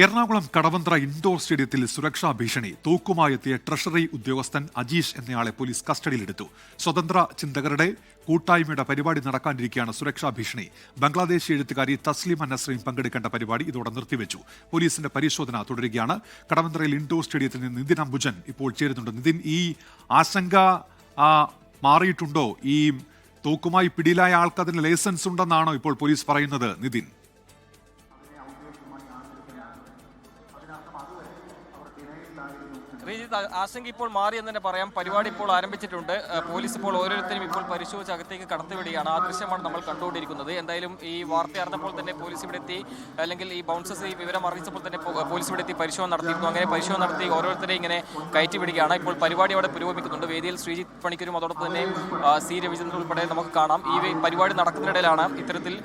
Ernakulam Kadavanthra indoor സ്റ്റേഡിയത്തിൽ സുരക്ഷാ ഭീഷണി. തോക്കുമായെത്തിയ ട്രഷറി ഉദ്യോഗസ്ഥൻ അജീഷ് എന്നയാളെ പോലീസ് കസ്റ്റഡിയിലെടുത്തു. സ്വതന്ത്ര ചിന്തകരുടെ കൂട്ടായ്മയുടെ പരിപാടി നടക്കാനിരിക്കെയാണ് സുരക്ഷാ ഭീഷണി. ബംഗ്ലാദേശി എഴുത്തുകാരി തസ്ലിമ നസ്രീൻ പങ്കെടുക്കേണ്ട പരിപാടി ഇതോടെ നിർത്തിവെച്ചു. പോലീസിന്റെ പരിശോധന തുടരുകയാണ്. കടവന്ത്രയിൽ ഇൻഡോർ സ്റ്റേഡിയത്തിൽ നിന്ന് നിതിൻ അംബുജൻ ഇപ്പോൾ ചേരുന്നുണ്ട്. നിതിൻ, ഈ ആശങ്ക മാറിയിട്ടുണ്ടോ? ഈ തോക്കുമായി പിടിയിലായ ആൾക്ക് അതിന് ലൈസൻസ് ഉണ്ടെന്നാണോ ഇപ്പോൾ പോലീസ് പറയുന്നത്? നിതിൻ, ആശങ്ക ഇപ്പോൾ മാറി എന്ന് തന്നെ പറയാം. പരിപാടി ഇപ്പോൾ ആരംഭിച്ചിട്ടുണ്ട്. പോലീസ് ഇപ്പോൾ ഓരോരുത്തരും ഇപ്പോൾ പരിശോധിച്ച് അകത്തേക്ക് കടത്തിവിടുകയാണ്. ആ ദൃശ്യമാണ് നമ്മൾ കണ്ടുകൊണ്ടിരിക്കുന്നത്. എന്തായാലും ഈ വാർത്ത അറിഞ്ഞപ്പോൾ തന്നെ പോലീസ് ഇവിടെ എത്തി, അല്ലെങ്കിൽ ഈ ബൗൺസേഴ്സ് ഈ വിവരം അറിയിച്ചപ്പോൾ തന്നെ പോലീസ് ഇവിടെ എത്തി പരിശോധന നടത്തിയിരുന്നു. അങ്ങനെ പരിശോധന നടത്തി ഓരോരുത്തരെയും ഇങ്ങനെ കയറ്റിവിടുകയാണ്. ഇപ്പോൾ പരിപാടി അവിടെ പുരോഗമിക്കുന്നുണ്ട്. വേദിയിൽ ശ്രീജിത്ത് പണിക്കരും അതോടൊപ്പം തന്നെ സി രവിചന്ദ്രൻ ഉൾപ്പെടെ നമുക്ക് കാണാം. ഈ പരിപാടി നടക്കുന്നതിനിടയിലാണ് ഇത്തരത്തിൽ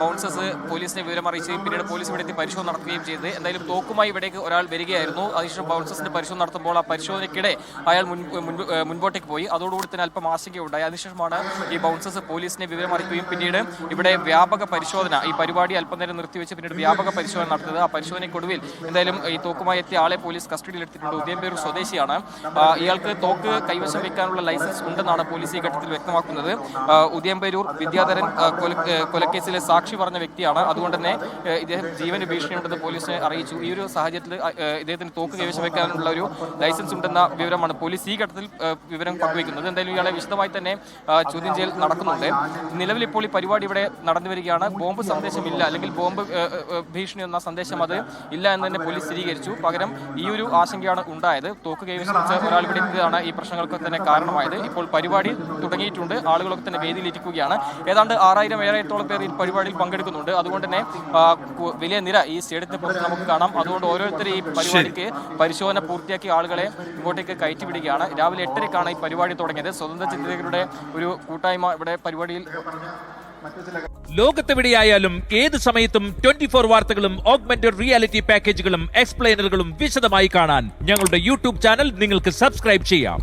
ബൗൺസേഴ്സ് പോലീസിനെ വിവരം അറിയിക്കുകയും പിന്നീട് പോലീസ് ഇവിടെ എത്തി പരിശോധന നടത്തുകയും ചെയ്തത്. എന്തായാലും തോക്കുമായി ഇവിടേക്ക് ഒരാൾ വരികയായിരുന്നു. അതിനുശേഷം ബൗൺസേഴ്സിന്റെ പരിശോധന നടത്തുമ്പോൾ ആ പരിശോധനയ്ക്കിടെ അയാൾ മുൻപോട്ടേക്ക് പോയി. അതോടുകൂടി തന്നെ അല്പം ആശങ്കയുണ്ടായി. അതിനുശേഷമാണ് ഈ ബൗൺസേഴ്സ് പോലീസിനെ വിവരം അറിയിക്കുകയും പിന്നീട് ഇവിടെ വ്യാപക പരിശോധന, ഈ പരിപാടി അല്പം നേരം നിർത്തിവെച്ച് പിന്നീട് വ്യാപക പരിശോധന നടത്തുന്നത്. ആ പരിശോധനയ്ക്കൊടുവിൽ എന്തായാലും ഈ തോക്കുമായി എത്തിയ ആളെ പോലീസ് കസ്റ്റഡിയിലെടുത്തിട്ടുണ്ട്. ഉദയംപേരൂർ സ്വദേശിയാണ്. ഇയാൾക്ക് തോക്ക് കൈവശം വയ്ക്കാനുള്ള ലൈസൻസ് ഉണ്ടെന്നാണ് പോലീസ് ഈ ഘട്ടത്തിൽ വ്യക്തമാക്കുന്നത്. ഉദയംപേരൂർ വിദ്യാധരൻ കൊലക്കേസിലെ സാക്ഷി പറഞ്ഞ വ്യക്തിയാണ്. അതുകൊണ്ട് തന്നെ ഇദ്ദേഹം ജീവന് ഭീഷണിയുണ്ടെന്ന് പോലീസിനെ അറിയിച്ചു. ഈ ഒരു സാഹചര്യത്തിൽ ഇദ്ദേഹത്തിന് തോക്ക് കൈവശം വയ്ക്കാനുള്ള ഒരു ലൈസൻസ് ഉണ്ടെന്ന വിവരമാണ് പോലീസ് ഈ ഘട്ടത്തിൽ വിവരം പങ്കുവയ്ക്കുന്നത്. എന്തായാലും ഇയാളെ വിശദമായി തന്നെ ചോദ്യം ചെയ്യൽ നടക്കുന്നുണ്ട്. നിലവിൽ ഇപ്പോൾ ഈ പരിപാടി ഇവിടെ നടന്നു വരികയാണ്. ബോംബ് സന്ദേശമില്ല, അല്ലെങ്കിൽ ബോംബ് ഭീഷണി എന്ന സന്ദേശം അത് ഇല്ല എന്ന് തന്നെ പോലീസ് സ്ഥിരീകരിച്ചു. പകരം ഈ ഒരു ആശങ്കയാണ് ഉണ്ടായത്. തോക്ക് കൈവശം വെച്ച് ഒരാൾ ഇവിടെ എത്തിയതാണ് ഈ പ്രശ്നങ്ങൾക്ക് തന്നെ കാരണമായത്. ഇപ്പോൾ പരിപാടി തുടങ്ങിയിട്ടുണ്ട്. ആളുകളൊക്കെ തന്നെ വേദിയിലിരിക്കുകയാണ്. ഏതാണ്ട് 6000-7000-ഓളം പേർ ഈ പരിപാടിയിൽ പങ്കെടുക്കുന്നുണ്ട്. അതുകൊണ്ട് തന്നെ വലിയ നിര ഈ സ്റ്റേഡിയത്തിന് പുറത്ത് നമുക്ക് കാണാം. അതുകൊണ്ട് ഓരോരുത്തരും ഈ പരിപാടിക്ക് പരിശോധന പൂർത്തിയാക്കി ആളുകളെ ഇങ്ങോട്ടേക്ക് കയറ്റിവിടുകയാണ്. രാവിലെ 8:00-ക്കാണ് ഈ പരിപാടി തുടങ്ങിയത്. സ്വതന്ത്ര ചിന്തകരുടെ ഒരു കൂട്ടായ്മ ഇവിടെ പരിപാടിയിൽ. ലോകത്തെവിടെയായാലും ഏത് സമയത്തും 24 വാർത്തകളും ഓഗ്മെന്റഡ് റിയാലിറ്റി പാക്കേജുകളും എക്സ്പ്ലെയിനറുകളും വിശദമായി കാണാൻ ഞങ്ങളുടെ യൂട്യൂബ് ചാനൽ നിങ്ങൾക്ക് സബ്സ്ക്രൈബ് ചെയ്യാം.